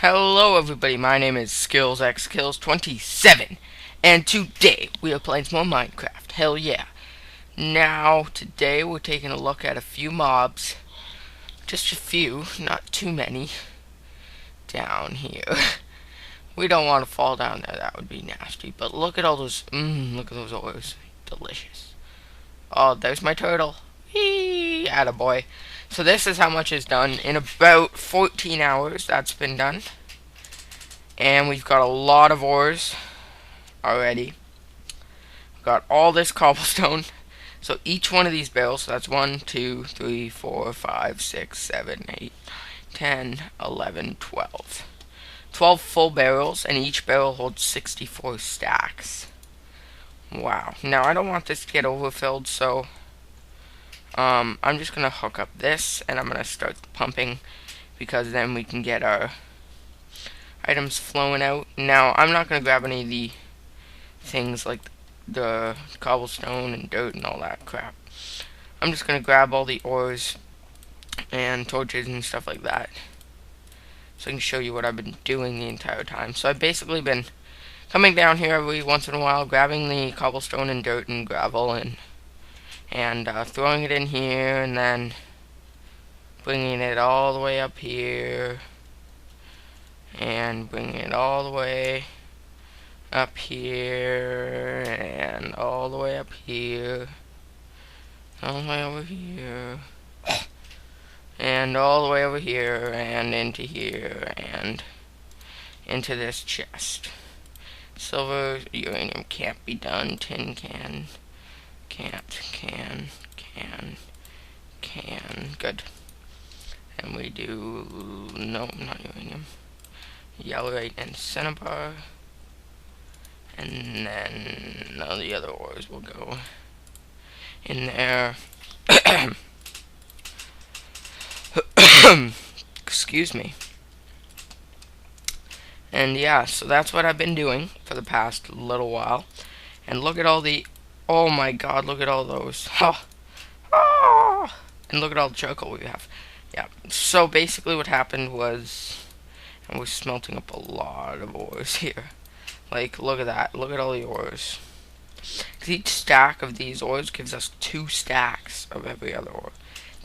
Hello everybody, my name is SkillsXKills27 and today we are playing some more Minecraft. Hell yeah. Now, today we're taking a look at a few mobs. Just a few, not too many. Down here. We don't want to fall down there, that would be nasty. But look at all those, look at those ores. Delicious. Oh, there's my turtle. Whee! Attaboy. So this is how much is done in about 14 hours. That's been done. And we've got a lot of ores already. We've got all this cobblestone. So each one of these barrels, so that's 1, 2, 3, 4, 5, 6, 7, 8, 10, 11, 12. 12 full barrels, and each barrel holds 64 stacks. Wow. Now, I don't want this to get overfilled, so I'm just going to hook up this, and I'm going to start pumping, because then we can get our items flowing out. Now, I'm not going to grab any of the things like the cobblestone and dirt and all that crap. I'm just going to grab all the ores and torches and stuff like that, so I can show you what I've been doing the entire time. So I've basically been coming down here every once in a while, grabbing the cobblestone and dirt and gravel and throwing it in here, and then bringing it all the way up here, and bringing it all the way up here, and all the way up here, all the way over here, and all the way over here, and into here, and into this chest. Silver, uranium can't be done. Tin can. Can't. Can. Good. And we do... no, not uranium. Yellowite and cinnabar. And then none of the other ores will go in there. Excuse me. And yeah, so that's what I've been doing for the past little while. And look at all the... oh my god, look at all those. Oh. And look at all the charcoal we have. Yeah, so basically what happened was... and we're smelting up a lot of ores here. Like, look at that. Look at all the ores. 'Cause each stack of these ores gives us 2 stacks of every other ore.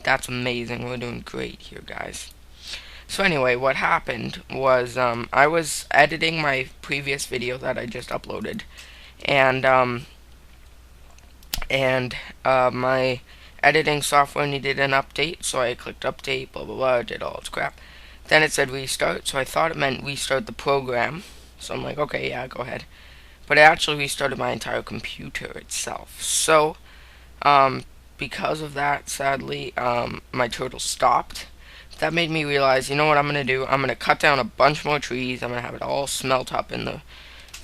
That's amazing. We're doing great here, guys. So anyway, what happened was I was editing my previous video that I just uploaded, and my editing software needed an update, so I clicked update, blah blah blah, did all its crap. Then it said restart, so I thought it meant restart the program. So I'm like, okay, yeah, go ahead. But it actually restarted my entire computer itself. So, because of that, sadly, my turtle stopped. That made me realize, you know what I'm going to do? I'm going to cut down a bunch more trees. I'm going to have it all smelt up in the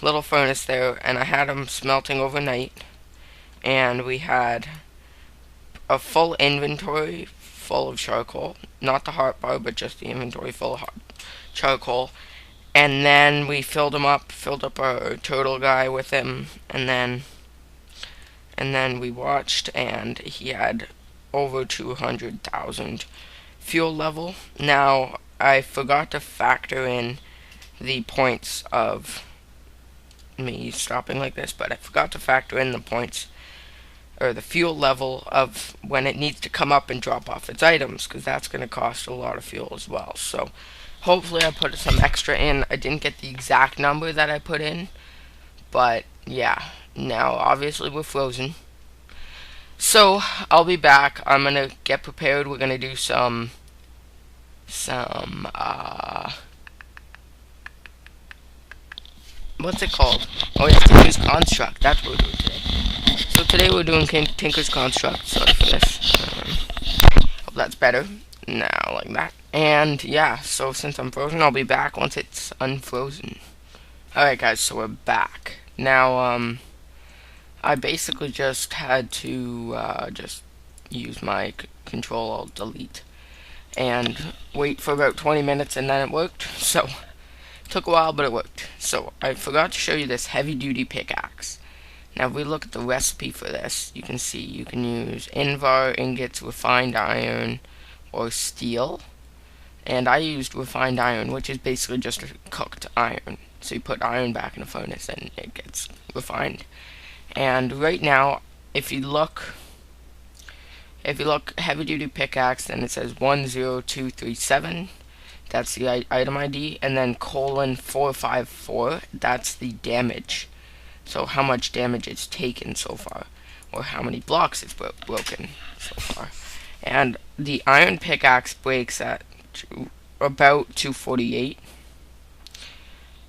little furnace there. And I had them smelting overnight. And we had a full inventory full of charcoal. Not the heart bar, but just the inventory full of charcoal. And then we filled up our turtle guy with him, and then we watched, and he had over 200,000 fuel level. Now, I forgot to factor in the points of me stopping like this, but I forgot to factor in the points, or the fuel level of when it needs to come up and drop off its items, because that's going to cost a lot of fuel as well. So hopefully I put some extra in. I didn't get the exact number that I put in, but yeah. Now obviously we're frozen, so I'll be back. I'm gonna get prepared. We're gonna do some what's it called? Oh yeah, Tinker's Construct. That's what we're doing today. So today we're doing Tinker's Construct. Sorry for this. Hope that's better. Now, like that. And yeah, so since I'm frozen, I'll be back once it's unfrozen. Alright guys, so we're back. Now, I basically just had to just use my Control-Alt-Delete and wait for about 20 minutes, and then it worked. So, it took a while, but it worked. So, I forgot to show you this heavy-duty pickaxe. Now, if we look at the recipe for this, you can see you can use Invar, ingots, refined iron, or steel. and I used refined iron, which is basically just cooked iron. So you put iron back in a furnace and it gets refined. And right now, if you look heavy duty pickaxe, then it says 10237. That's the item ID, and then colon 454. That's the damage. So how much damage it's taken so far, or how many blocks it's broken so far. And the iron pickaxe breaks at about 248.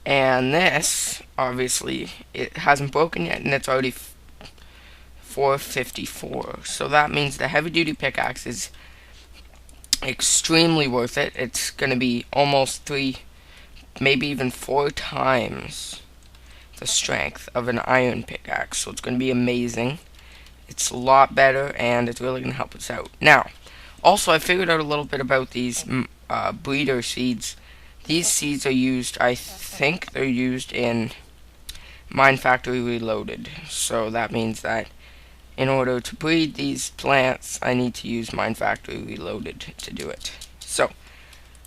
And this, obviously, it hasn't broken yet, and it's already 454. So that means the heavy duty pickaxe is extremely worth it. It's going to be almost 3, maybe even 4 times the strength of an iron pickaxe. So it's going to be amazing. It's a lot better, and it's really going to help us out. Now, also I figured out a little bit about these breeder seeds. These seeds are used, I think they're used in Mine Factory Reloaded. So that means that in order to breed these plants, I need to use Mine Factory Reloaded to do it. So,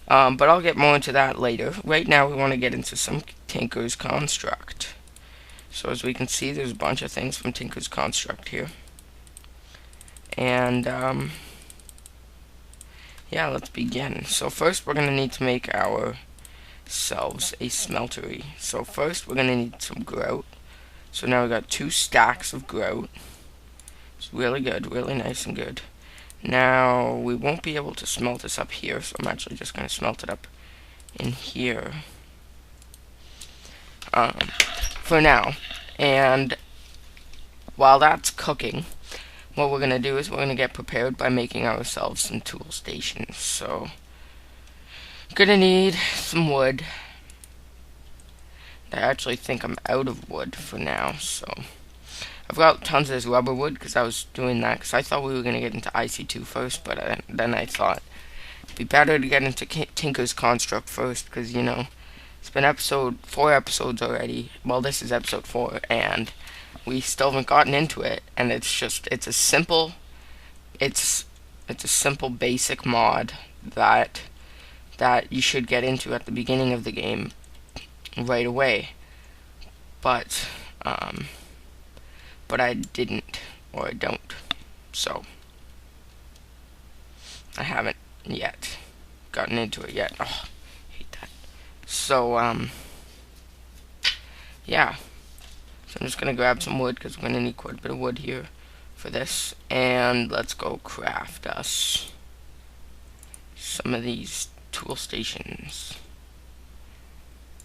but I'll get more into that later. Right now, we want to get into some Tinker's Construct. So as we can see, there's a bunch of things from Tinker's Construct here. And, yeah, let's begin. So first, we're going to need to make ourselves a smeltery. So first, we're going to need some grout. So now we got 2 stacks of grout. It's really good, really nice and good. Now, we won't be able to smelt this up here, so I'm actually just going to smelt it up in here for now. And while that's cooking, what we're going to do is we're going to get prepared by making ourselves some tool stations. So, going to need some wood. I actually think I'm out of wood for now, so I've got tons of this rubber wood because I was doing that because I thought we were going to get into IC2 first, but then I thought it'd be better to get into Tinker's Construct first because, you know, it's been 4 episodes already. Well, this is episode 4, and we still haven't gotten into it, and it's a simple basic mod that you should get into at the beginning of the game right away. But I didn't, or I don't, so I haven't yet gotten into it yet. Oh, I hate that. So, yeah. So I'm just gonna grab some wood, because we're gonna need quite a bit of wood here for this, and let's go craft us some of these tool stations.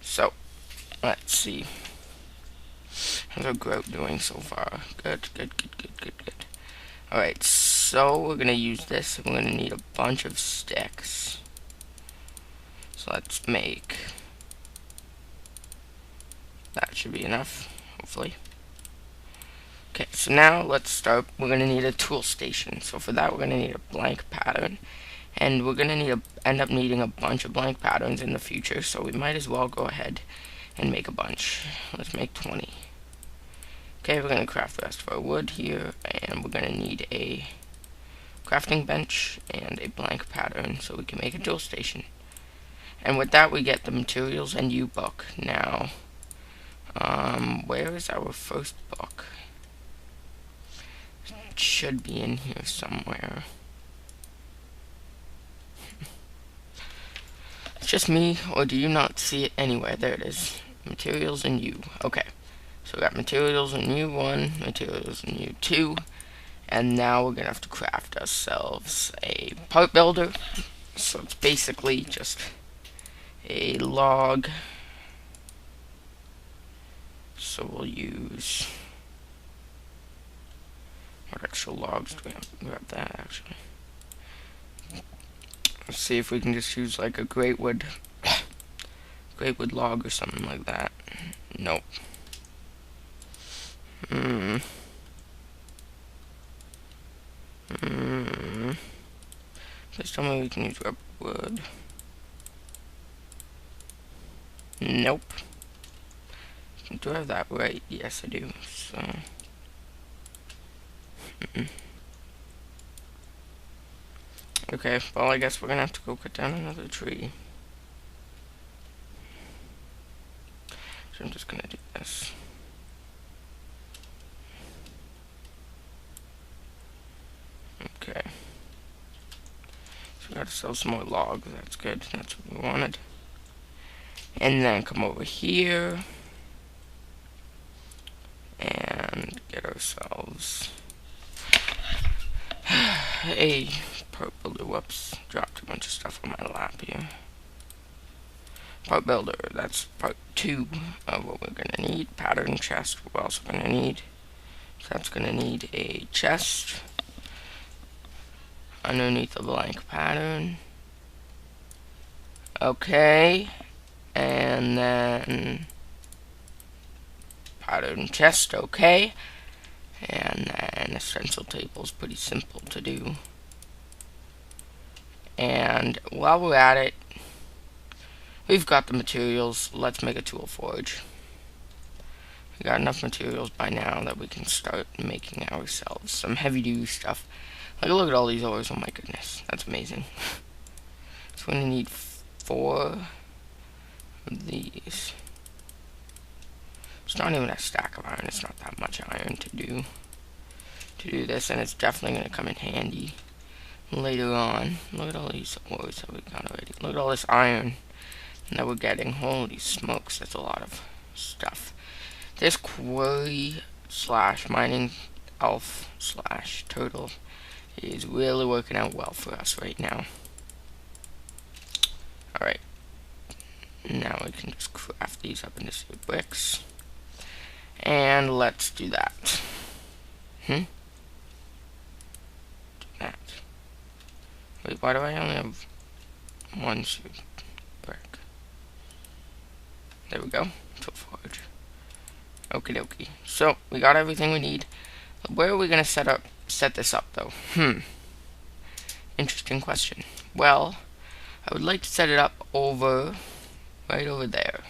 So, let's see. How's our grout doing so far? Good. Alright, so we're going to use this, and we're going to need a bunch of sticks. So let's make... that should be enough, hopefully. Okay, so now let's start. We're going to need a tool station. So for that, we're going to need a blank pattern. And we're going to end up needing a bunch of blank patterns in the future, so we might as well go ahead and make a bunch. Let's make 20. Okay, we're going to craft the rest of our wood here, and we're going to need a crafting bench and a blank pattern so we can make a tool station. And with that, we get the materials and U book. Now, where is our first book? It should be in here somewhere. It's just me, or do you not see it anywhere? There it is. Materials and U. Okay. So we got materials in U1, materials in U2, and now we're going to have to craft ourselves a part builder. So it's basically just a log. So we'll use... what extra logs do we have to grab that, actually? Let's see if we can just use like a great wood log or something like that. Nope. Please tell me we can use rubber wood. Nope. Do I have that right? Yes, I do. So. Okay, well, I guess we're gonna have to go cut down another tree. So I'm just gonna do this. Okay. So we gotta sell some more logs. That's good. That's what we wanted. And then come over here and get ourselves a part builder. Whoops, dropped a bunch of stuff on my lap here. Part builder, that's part 2 of what we're gonna need. Pattern chest, we're also gonna need. So that's gonna need a chest underneath the blank pattern. Okay, and then pattern chest, okay. And then a stencil table is pretty simple to do. And while we're at it, we've got the materials. Let's make a tool forge. We got enough materials by now that we can start making ourselves some heavy-duty stuff. Like, look at all these ores. Oh my goodness, that's amazing. So we're gonna need 4 of these. It's not even a stack of iron. It's not that much iron to do this, and it's definitely gonna come in handy later on. Look at all these ores that we got already. Look at all this iron that we're getting. Holy smokes, that's a lot of stuff. This quarry / mining elf / turtle is really working out well for us right now. Alright, now we can just craft these up into seared bricks, and let's do that. Do that. Wait, why do I only have 1 seared brick? There we go. Tool forge. Okie dokie. So we got everything we need. Where are we gonna set this up though? Interesting question. Well, I would like to set it up right over there.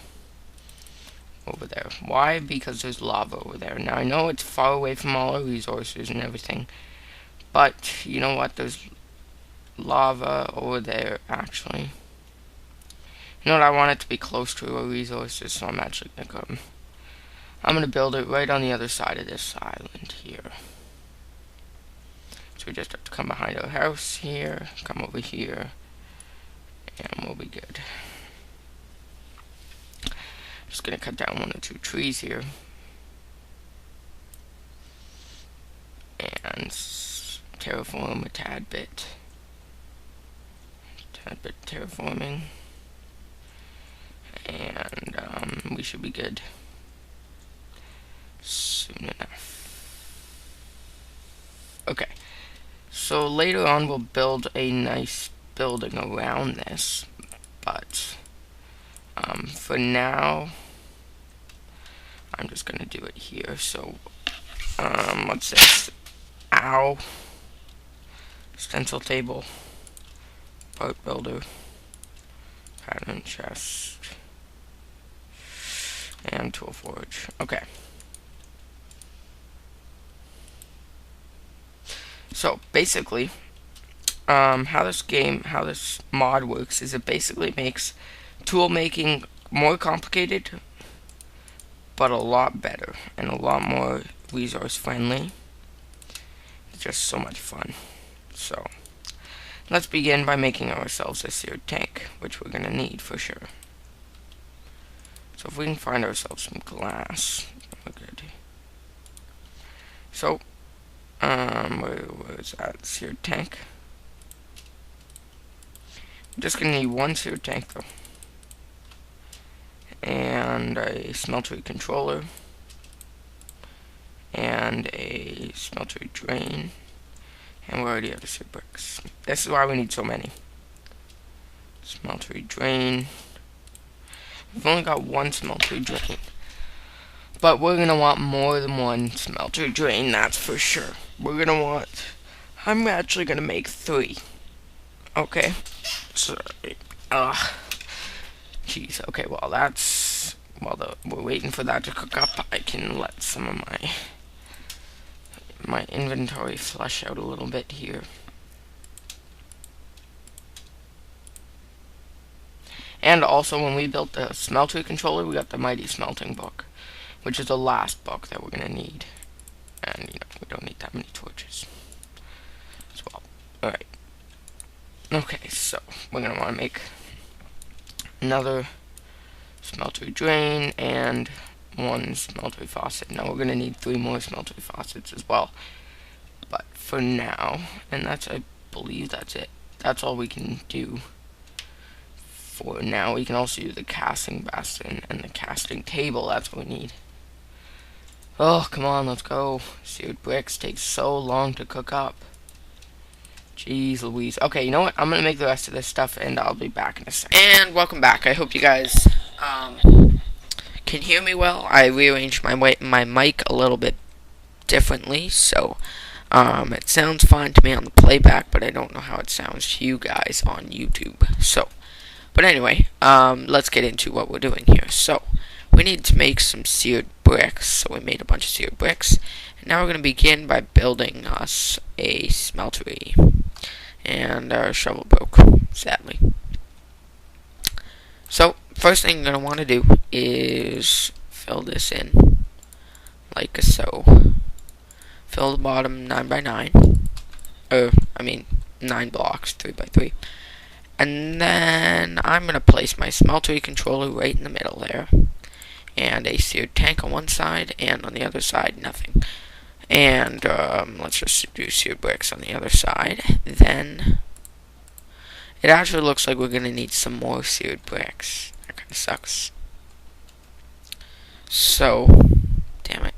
Over there. Why? Because there's lava over there. Now I know it's far away from all our resources and everything, but you know what? There's lava over there actually. You know what? I want it to be close to our resources, so I'm actually gonna come. I'm gonna build it right on the other side of this island here. So we just have to come behind our house here, come over here, and we'll be good. Just gonna cut down 1 or 2 trees here, and terraform a tad bit terraforming, and we should be good soon enough. Okay, so later on we'll build a nice building around this, but for now I'm just gonna do it here. So what's this? Ow. Stencil table, part builder, pattern chest, and tool forge. Okay. So basically, how this mod works is it basically makes tool making more complicated, but a lot better and a lot more resource friendly. It's just so much fun. So let's begin by making ourselves a seared tank, which we're gonna need for sure. So if we can find ourselves some glass, we're good. So where is that seared tank? I'm just gonna need 1 seared tank though, and a smeltery controller, and a smeltery drain, and we already have the seared bricks. This is why we need so many. Smeltery drain. We've only got 1 smeltery drain, but we're gonna want more than 1 smeltery drain, that's for sure. I'm actually gonna make 3. Okay. Sorry. Jeez. Okay. Well, while we're waiting for that to cook up, I can let some of my inventory flush out a little bit here. And also, when we built the smeltery controller, we got the Mighty Smelting book, which is the last book that we're gonna need. And we don't need that many torches as well. Alright. Okay, so we're gonna want to make another smeltery drain and one smeltery faucet. Now we're gonna need 3 more smeltery faucets as well. But for now, and I believe that's it. That's all we can do for now. We can also use the casting basin and the casting table. That's what we need. Oh, come on, let's go. Seared bricks take so long to cook up. Jeez Louise. Okay, you know what? I'm gonna make the rest of this stuff and I'll be back in a second. And welcome back. I hope you guys can hear me well. I rearranged my mic a little bit differently, so it sounds fine to me on the playback, but I don't know how it sounds to you guys on YouTube. So, but anyway, let's get into what we're doing here. So, we need to make some seared bricks. So we made a bunch of seared bricks, and now we're going to begin by building us a smeltery. And our shovel broke, sadly. So, first thing you're going to want to do is fill this in, like so. Fill the bottom 9 by 9. 9 blocks, 3 by 3. And then I'm going to place my smeltery controller right in the middle there. And a seared tank on one side, and on the other side, nothing. And let's just do seared bricks on the other side. Then it actually looks like we're going to need some more seared bricks. That kind of sucks. So, damn it.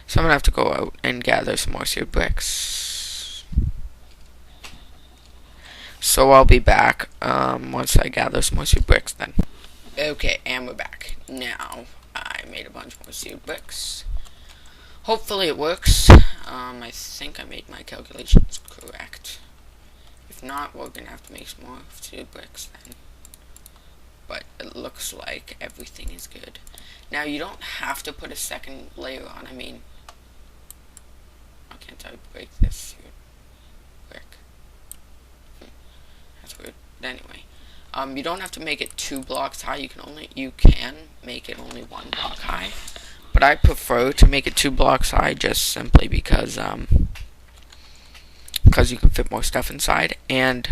So I'm going to have to go out and gather some more seared bricks. So I'll be back once I gather some more seared bricks then. Okay, and we're back. Now, I made a bunch more seared bricks. Hopefully it works. I think I made my calculations correct. If not, we're going to have to make some more seared bricks then. But it looks like everything is good. Now, you don't have to put a second layer on. How can't I break this seared brick? That's weird. But anyway. You don't have to make it 2 blocks high. You can make it only 1 block high. But I prefer to make it 2 blocks high just simply because you can fit more stuff inside, and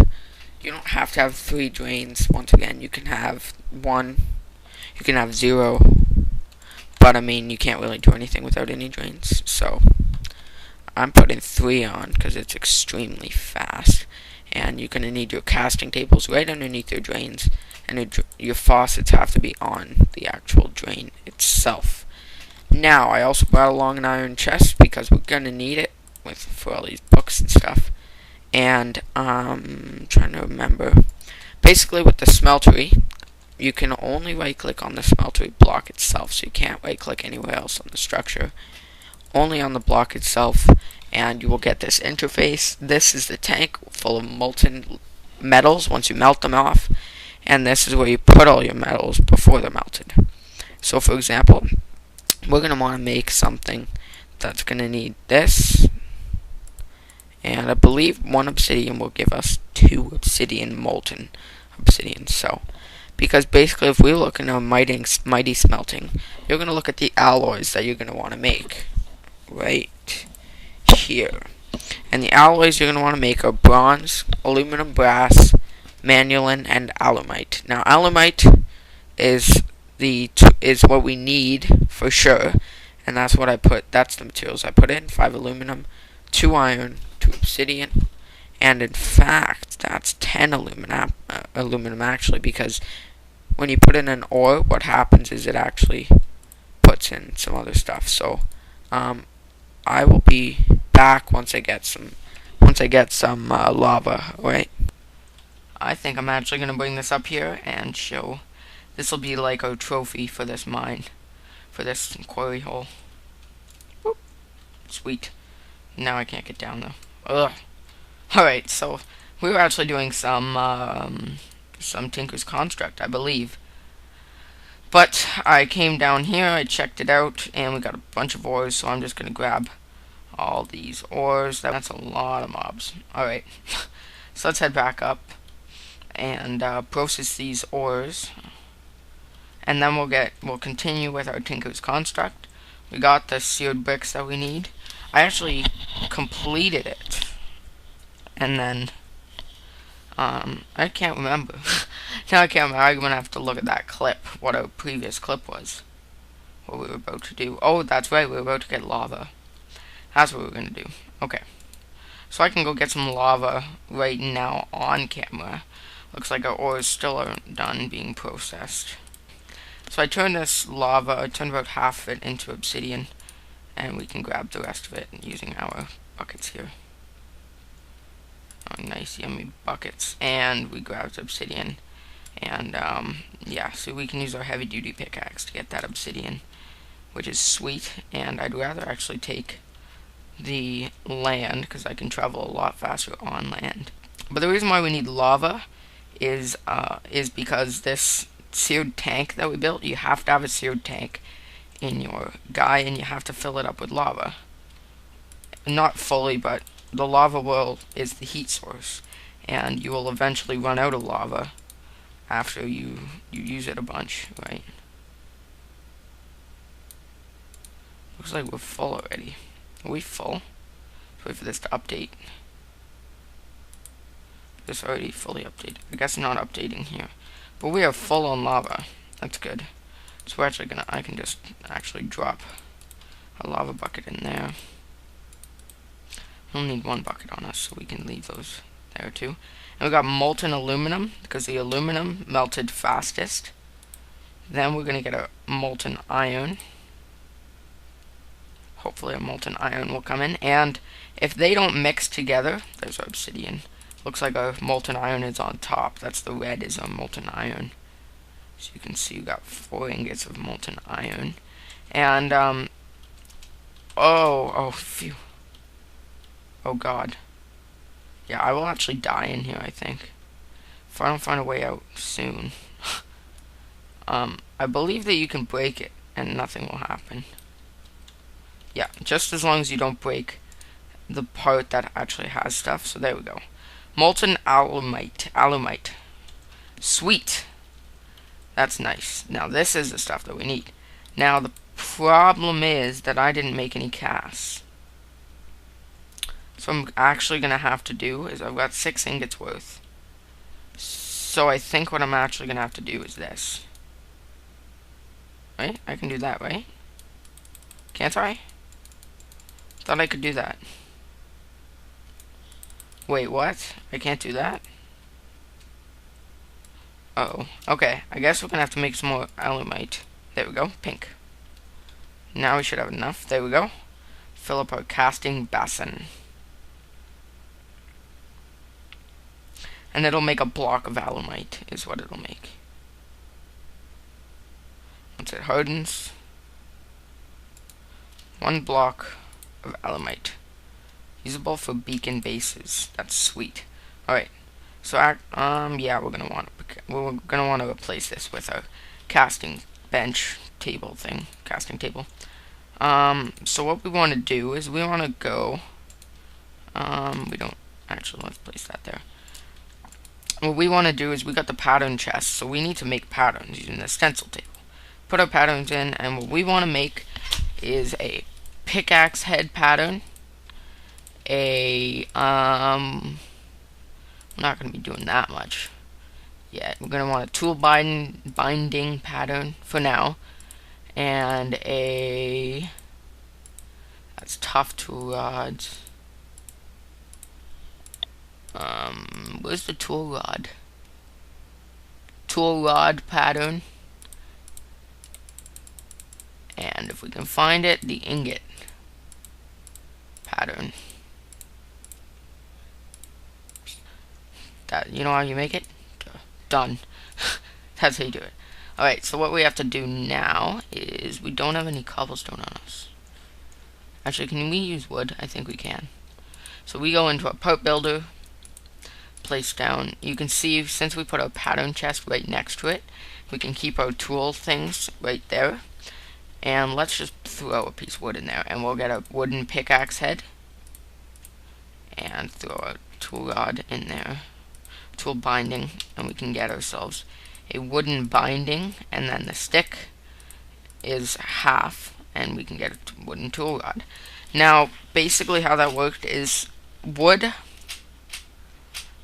you don't have to have 3 drains. Once again, you can have 1, you can have 0, but you can't really do anything without any drains. So I'm putting 3 on because it's extremely fast. And you're going to need your casting tables right underneath your drains, and your faucets have to be on the actual drain itself. Now, I also brought along an iron chest because we're going to need it for all these books and stuff. And I'm trying to remember. Basically, with the smeltery, you can only right-click on the smeltery block itself, so you can't right-click anywhere else on the structure. Only on the block itself. And you will get this interface. This is the tank full of molten metals once you melt them off. And this is where you put all your metals before they're melted. So for example, we're going to want to make something that's going to need this. And I believe 1 obsidian will give us 2 obsidian, molten obsidian. So, because basically if we look in a mighty smelting, you're going to look at the alloys that you're going to want to make. Right here. And the alloys you're going to want to make are bronze, aluminum, brass, manulin, and alumite. Now alumite is what we need for sure, and that's what that's the materials I put in. 5 aluminum, 2 iron, 2 obsidian, and in fact that's 10 aluminum actually, because when you put in an ore, what happens is it actually puts in some other stuff. So I will be back once I get some lava, right? I think I'm actually gonna bring this up here and show. This will be like our trophy for this mine, for this quarry hole. Whoop. Sweet. Now I can't get down though. Ugh. Alright, so we were actually doing some Tinker's Construct, I believe. But I came down here, I checked it out, and we got a bunch of ores, so I'm just gonna grab all these ores. That's a lot of mobs. Alright. So let's head back up. and process these ores, and then we'll continue with our Tinker's construct. We got the seared bricks that we need. I actually completed it, and then I can't remember. Now I can't remember. I'm gonna have to look at that clip, what our previous clip was, what we were about to do. Oh, that's right, we were about to get lava. That's what we were gonna do. Okay, so I can go get some lava right now on camera. Looks like our ores still aren't done being processed. So I turned this lava, I turned about half of it into obsidian, and we can grab the rest of it using our buckets here. Oh, nice, yummy buckets. And we grabbed obsidian. And, yeah, so we can use our heavy-duty pickaxe to get that obsidian, which is sweet. And I'd rather actually take the land, because I can travel a lot faster on land. But the reason why we need lava is because this seared tank that we built, you have to have a seared tank in your guy, and you have to fill it up with lava. Not fully, but the lava well is the heat source, and you will eventually run out of lava after you use it a bunch, right? Looks like we're full already. Are we full? Let's wait for this to update. This already fully updated. I guess not updating here. But we are full on lava. That's good. So we're actually I can just actually drop a lava bucket in there. We'll need one bucket on us, so we can leave those there too. And we got molten aluminum, because the aluminum melted fastest. Then we're gonna get a molten iron. Hopefully a molten iron will come in. And if they don't mix together, there's our obsidian. Looks like our molten iron is on top. That's the red is our molten iron. So you can see we got 4 ingots of molten iron. And, oh, phew. Oh god. Yeah, I will actually die in here, I think, if I don't find a way out soon. I believe that you can break it and nothing will happen. Yeah, just as long as you don't break the part that actually has stuff. So there we go. Molten alumite. Sweet. That's nice. Now this is the stuff that we need. Now the problem is that I didn't make any casts. So I'm actually going to have to do is I've got 6 ingots worth. So I think what I'm actually going to have to do is this. Right? I can do that, right? Can't I? Thought I could do that. Wait, what? I can't do that? Uh-oh. Okay, I guess we're going to have to make some more alumite. There we go. Pink. Now we should have enough. There we go. Fill up our casting basin. And it'll make a block of alumite, is what it'll make. Once it hardens, 1 block of alumite. Usable for beacon bases. That's sweet. Alright. So, yeah, we're gonna want to replace this with a casting bench table thing. Casting table. So what we want to do is we want to go, we don't, actually, let's place that there. What we want to do is we got the pattern chest, so we need to make patterns using the stencil table. Put our patterns in, and what we want to make is a pickaxe head pattern. I'm not going to be doing that much yet. We're going to want a tool binding pattern for now, and that's tough tool rods. Where's the tool rod? Tool rod pattern. And if we can find it, the ingot pattern. That, you know how you make it? Done. That's how you do it. Alright, so what we have to do now is we don't have any cobblestone on us. Actually, can we use wood? I think we can. So we go into a part builder, place down. You can see since we put our pattern chest right next to it, we can keep our tool things right there. And let's just throw a piece of wood in there, and we'll get a wooden pickaxe head and throw a tool rod in there. tool binding, and we can get ourselves a wooden binding, and then the stick is half, and we can get a wooden tool rod. Now, basically how that worked is wood,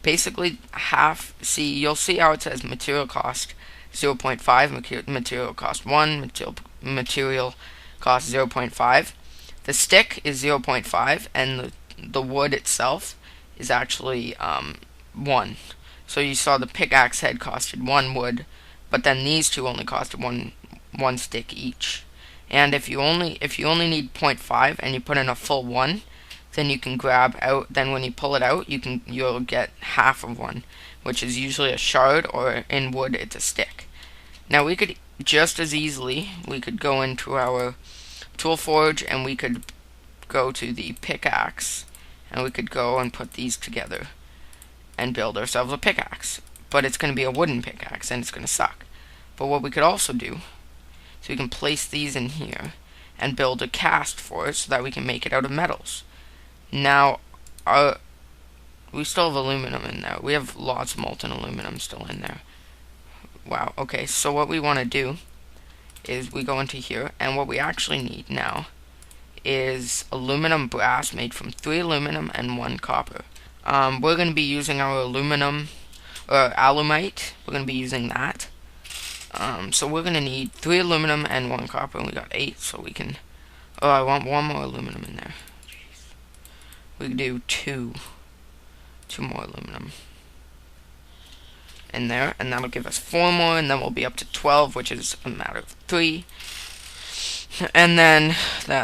basically half, see, you'll see how it says material cost 0.5, material cost 1, material cost 0.5. The stick is 0.5, and the wood itself is actually 1. So you saw the pickaxe head costed 1 wood, but then these two only costed one stick each. And if you only need 0.5 and you put in a full 1, then you can grab out. Then when you pull it out, you'll get half of one, which is usually a shard, or in wood it's a stick. Now we could just as easily go into our tool forge, and we could go to the pickaxe, and we could go and put these together and build ourselves a pickaxe. But it's going to be a wooden pickaxe, and it's going to suck. But what we could also do, so we can place these in here and build a cast for it, so that we can make it out of metals. Now, we still have aluminum in there. We have lots of molten aluminum still in there. Wow, okay, so what we want to do is we go into here, and what we actually need now is aluminum brass made from 3 aluminum and 1 copper. We're going to be using our aluminum, or alumite. We're going to be using that. So we're going to need 3 aluminum and 1 copper, and we got 8, so we can... Oh, I want 1 more aluminum in there. Jeez. We can do 2 more aluminum in there, and that'll give us 4 more, and then we'll be up to 12, which is a matter of 3. And then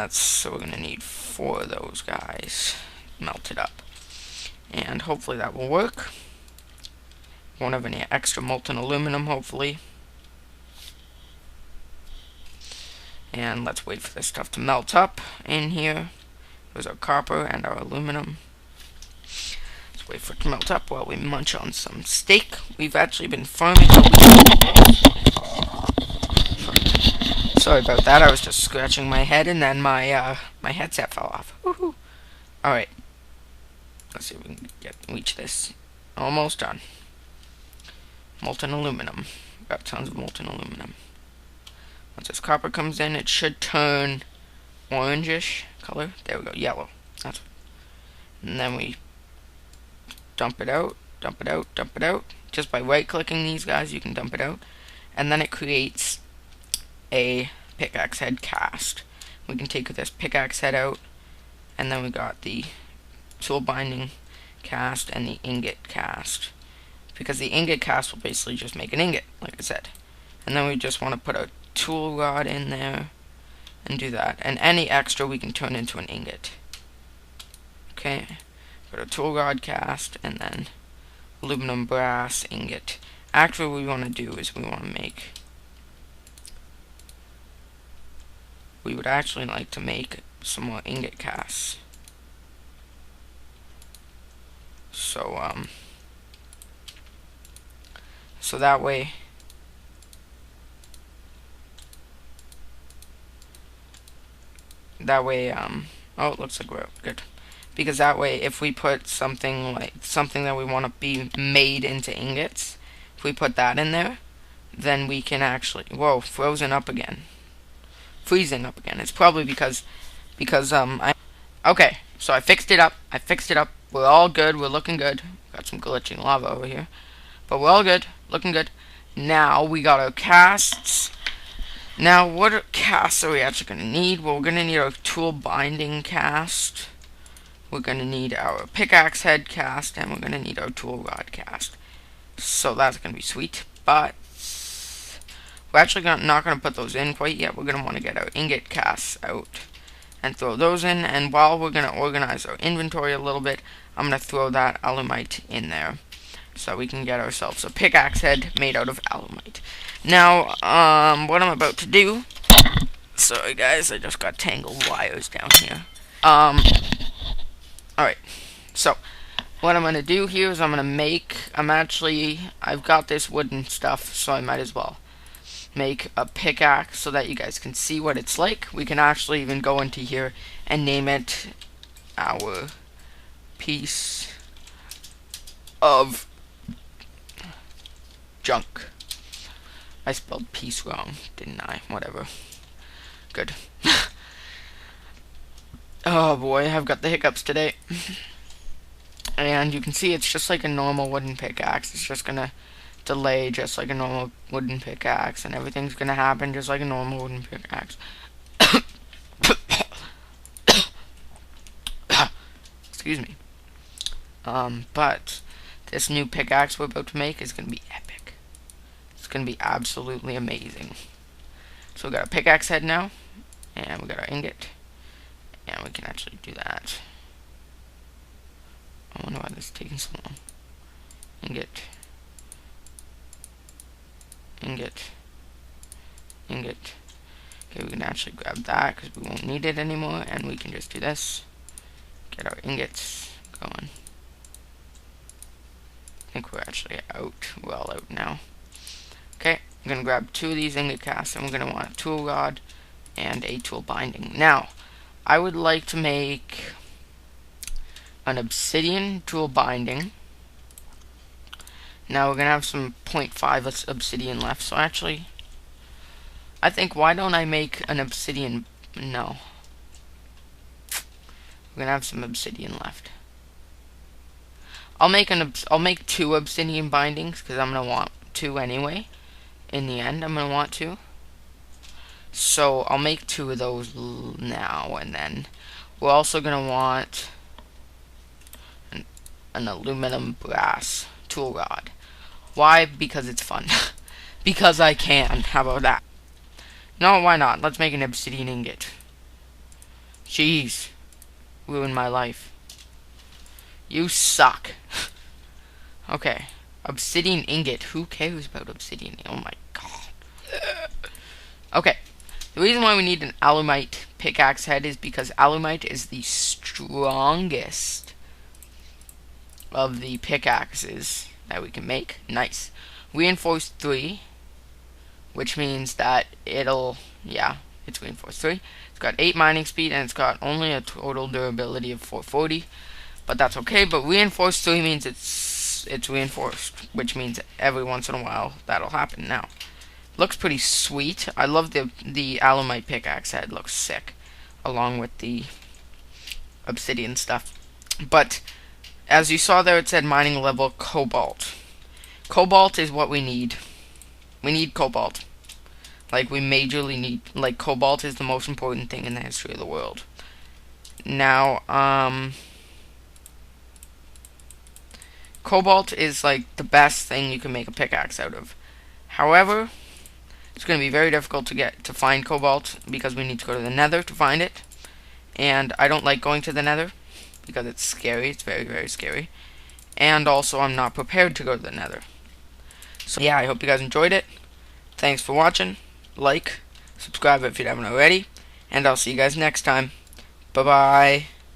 so we're going to need 4 of those guys melted up. And hopefully that will work. Won't have any extra molten aluminum, hopefully. And let's wait for this stuff to melt up in here. There's our copper and our aluminum. Let's wait for it to melt up while we munch on some steak. We've actually been farming. Sorry about that. I was just scratching my head, and then my headset fell off. Woohoo! All right. Let's see if we can reach this. Almost done. Molten aluminum. Got tons of molten aluminum. Once this copper comes in, it should turn orangish color. There we go, yellow. That's it. And then we dump it out, dump it out, dump it out. Just by right-clicking these guys, you can dump it out. And then it creates a pickaxe head cast. We can take this pickaxe head out, and then we got the tool binding cast and the ingot cast. Because the ingot cast will basically just make an ingot, like I said. And then we just want to put a tool rod in there and do that. And any extra we can turn into an ingot. Okay, put a tool rod cast, and then aluminum brass ingot. Actually, what we want to do is we would actually like to make some more ingot casts. So that way oh, it looks like we're good. Because that way, if we put something that we want to be made into ingots, if we put that in there, then we can actually... Whoa, freezing up again. It's probably because okay, so I fixed it up. We're all good. We're looking good. Got some glitching lava over here, but we're all good. Looking good. Now we got our casts. Now, what casts are we actually going to need? Well, we're going to need our tool binding cast. We're going to need our pickaxe head cast, and we're going to need our tool rod cast. So that's going to be sweet. But we're actually not going to put those in quite yet. We're going to want to get our ingot casts out and throw those in. And while we're going to organize our inventory a little bit, I'm going to throw that alumite in there, so we can get ourselves a pickaxe head made out of alumite. Now, what I'm about to do... Sorry guys, I just got tangled wires down here. Alright, so what I'm going to do here is I've got this wooden stuff, so I might as well make a pickaxe so that you guys can see what it's like. We can actually even go into here and name it our piece of junk. I spelled peace wrong, didn't I? Whatever. Good. Oh boy, I've got the hiccups today. And you can see it's just like a normal wooden pickaxe. It's just gonna delay just like a normal wooden pickaxe, and everything's gonna happen just like a normal wooden pickaxe. Excuse me. But this new pickaxe we're about to make is gonna be epic. It's gonna be absolutely amazing. So we got a pickaxe head now, and we got our ingot, and we can actually do that. I wonder why this is taking so long. Ingot. Ingot. Ingot. Okay, we can actually grab that because we won't need it anymore, and we can just do this. Get our ingots going. I think we're actually out. We're all out now. Okay, I'm going to grab 2 of these ingot casts, and we're going to want a tool rod and a tool binding. Now, I would like to make an obsidian tool binding. Now, we're going to have some 0.5 obsidian left, so actually, I think, why don't I make an obsidian? No. We're going to have some obsidian left. I'll make 2 obsidian bindings, because I'm going to want 2 anyway. In the end, I'm going to want 2. So, I'll make 2 of those now, and then we're also going to want an aluminum brass tool rod. Why? Because it's fun. Because I can. How about that? No, why not? Let's make an obsidian ingot. Jeez. Ruined my life. You suck. Okay. Obsidian ingot. Who cares about obsidian? Oh my god. Okay. The reason why we need an alumite pickaxe head is because alumite is the strongest of the pickaxes that we can make. Nice. Reinforced 3, which means that it's reinforced 3. It's got 8 mining speed, and it's got only a total durability of 440, but that's okay. But reinforced 3 means it's reinforced, which means every once in a while that'll happen. Now, looks pretty sweet. I love the alumite pickaxe head. Looks sick, along with the obsidian stuff. But as you saw there, it said mining level cobalt. Cobalt is what we need. We need cobalt. Like, we majorly need, like, cobalt is the most important thing in the history of the world. Now, cobalt is, like, the best thing you can make a pickaxe out of. However, it's going to be very difficult to find cobalt, because we need to go to the nether to find it. And I don't like going to the nether, because it's scary. It's very, very scary. And also, I'm not prepared to go to the nether. So, yeah, I hope you guys enjoyed it. Thanks for watching. Like, subscribe if you haven't already, and I'll see you guys next time. Bye-bye.